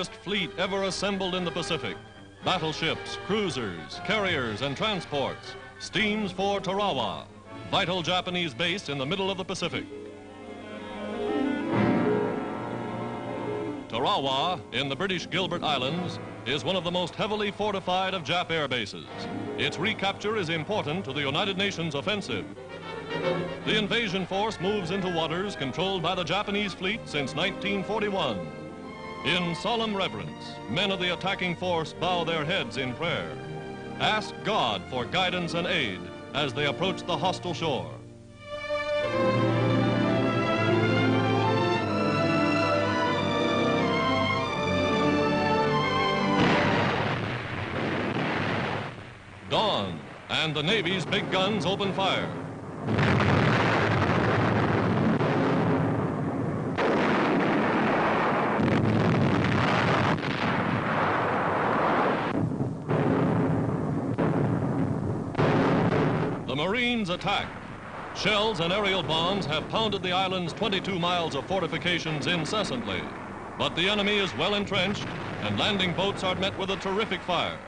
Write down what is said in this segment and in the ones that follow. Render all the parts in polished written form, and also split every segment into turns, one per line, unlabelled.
largest fleet ever assembled in the Pacific. Battleships, cruisers, carriers, and transports steams for Tarawa, vital Japanese base in the middle of the Pacific. Tarawa, in the British Gilbert Islands, is one of the most heavily fortified of Jap air bases. Its recapture is important to the United Nations offensive. The invasion force moves into waters controlled by the Japanese fleet since 1941. In solemn reverence, men of the attacking force bow their heads in prayer. Ask God for guidance and aid as they approach the hostile shore. Dawn, and the Navy's big guns open fire. The Marines attack. Shells and aerial bombs have pounded the island's 22 miles of fortifications incessantly. But the enemy is well entrenched, and landing boats are met with a terrific fire.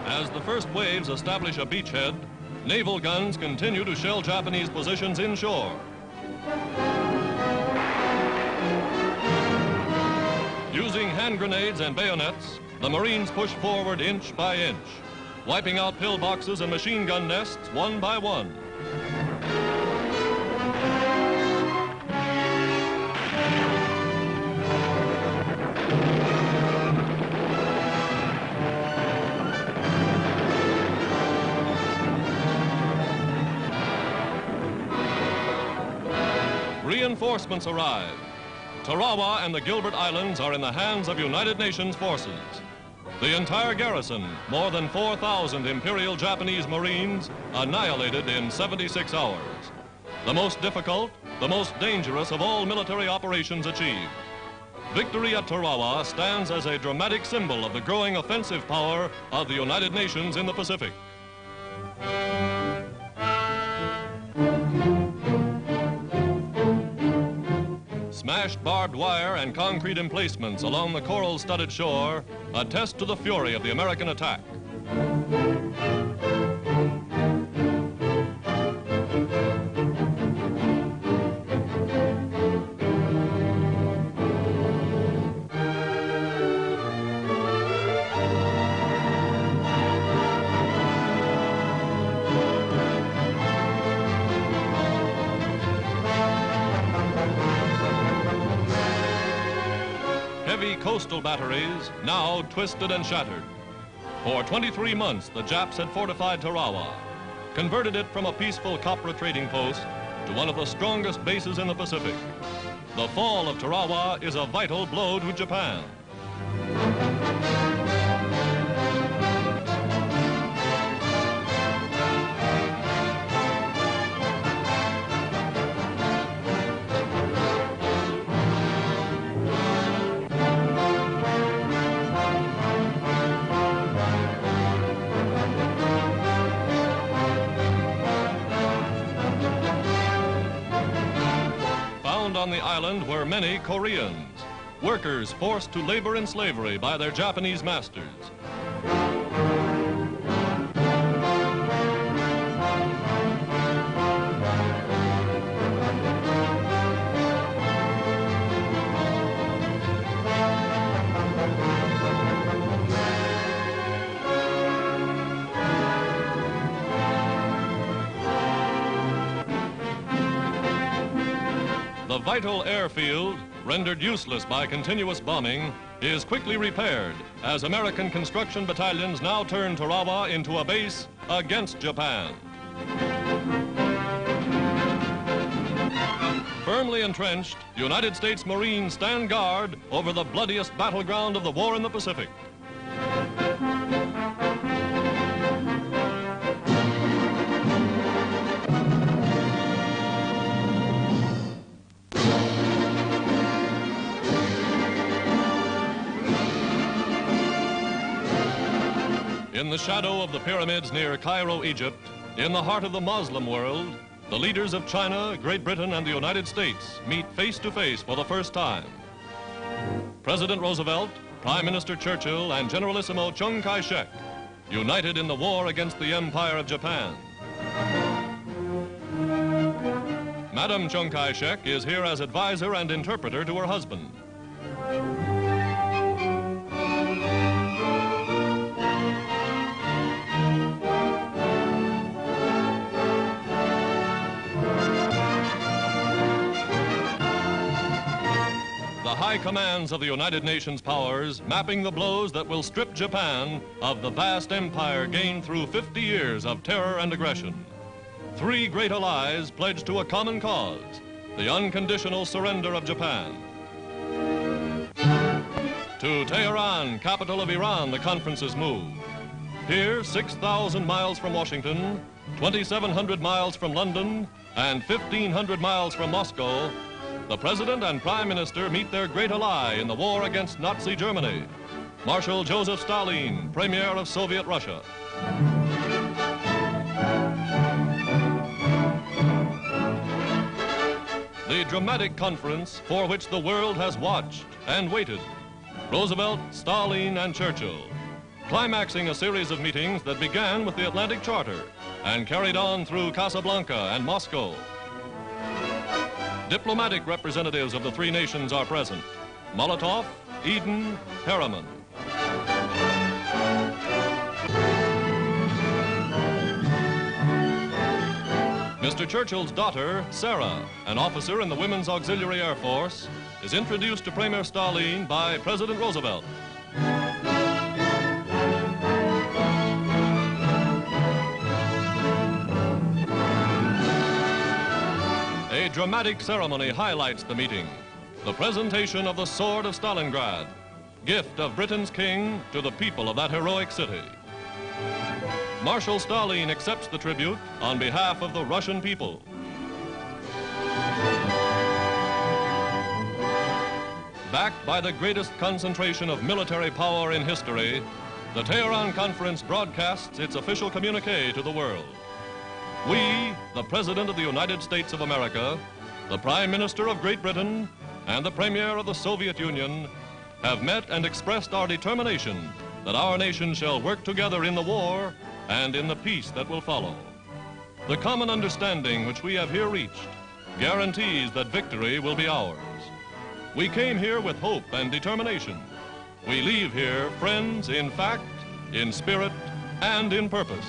As the first waves establish a beachhead, naval guns continue to shell Japanese positions inshore. Using hand grenades and bayonets, the Marines push forward inch by inch, wiping out pillboxes and machine gun nests one by one. Reinforcements arrive. Tarawa and the Gilbert Islands are in the hands of United Nations forces. The entire garrison, more than 4,000 Imperial Japanese Marines, annihilated in 76 hours. The most difficult, the most dangerous of all military operations achieved. Victory at Tarawa stands as a dramatic symbol of the growing offensive power of the United Nations in the Pacific. Smashed barbed wire and concrete emplacements along the coral-studded shore attest to the fury of the American attack. Heavy coastal batteries, now twisted and shattered. For 23 months, the Japs had fortified Tarawa, converted it from a peaceful copra trading post to one of the strongest bases in the Pacific. The fall of Tarawa is a vital blow to Japan. On the island were many Koreans, workers forced to labor in slavery by their Japanese masters. The vital airfield, rendered useless by continuous bombing, is quickly repaired as American construction battalions now turn Tarawa into a base against Japan. Firmly entrenched, United States Marines stand guard over the bloodiest battleground of the war in the Pacific. the shadow of the pyramids near Cairo, Egypt, in the heart of the Muslim world, the leaders of China, Great Britain, and the United States meet face to face for the first time. President Roosevelt, Prime Minister Churchill, and Generalissimo Chiang Kai-shek, united in the war against the Empire of Japan. Madame Chiang Kai-shek is here as advisor and interpreter to her husband. The high commands of the United Nations powers mapping the blows that will strip Japan of the vast empire gained through 50 years of terror and aggression. Three great allies pledged to a common cause, the unconditional surrender of Japan. To Teheran, capital of Iran, the conferences moved. Here, 6,000 miles from Washington, 2,700 miles from London, and 1,500 miles from Moscow, the President and Prime Minister meet their great ally in the war against Nazi Germany, Marshal Joseph Stalin, Premier of Soviet Russia. The dramatic conference for which the world has watched and waited. Roosevelt, Stalin, and Churchill, climaxing a series of meetings that began with the Atlantic Charter and carried on through Casablanca and Moscow. Diplomatic representatives of the three nations are present: Molotov, Eden, Harriman. Mr. Churchill's daughter, Sarah, an officer in the Women's Auxiliary Air Force, is introduced to Premier Stalin by President Roosevelt. A dramatic ceremony highlights the meeting. The presentation of the Sword of Stalingrad, gift of Britain's king to the people of that heroic city. Marshal Stalin accepts the tribute on behalf of the Russian people. Backed by the greatest concentration of military power in history, the Teheran Conference broadcasts its official communique to the world. We, the President of the United States of America, the Prime Minister of Great Britain, and the Premier of the Soviet Union, have met and expressed our determination that our nation shall work together in the war and in the peace that will follow. The common understanding which we have here reached guarantees that victory will be ours. We came here with hope and determination. We leave here friends in fact, in spirit, and in purpose.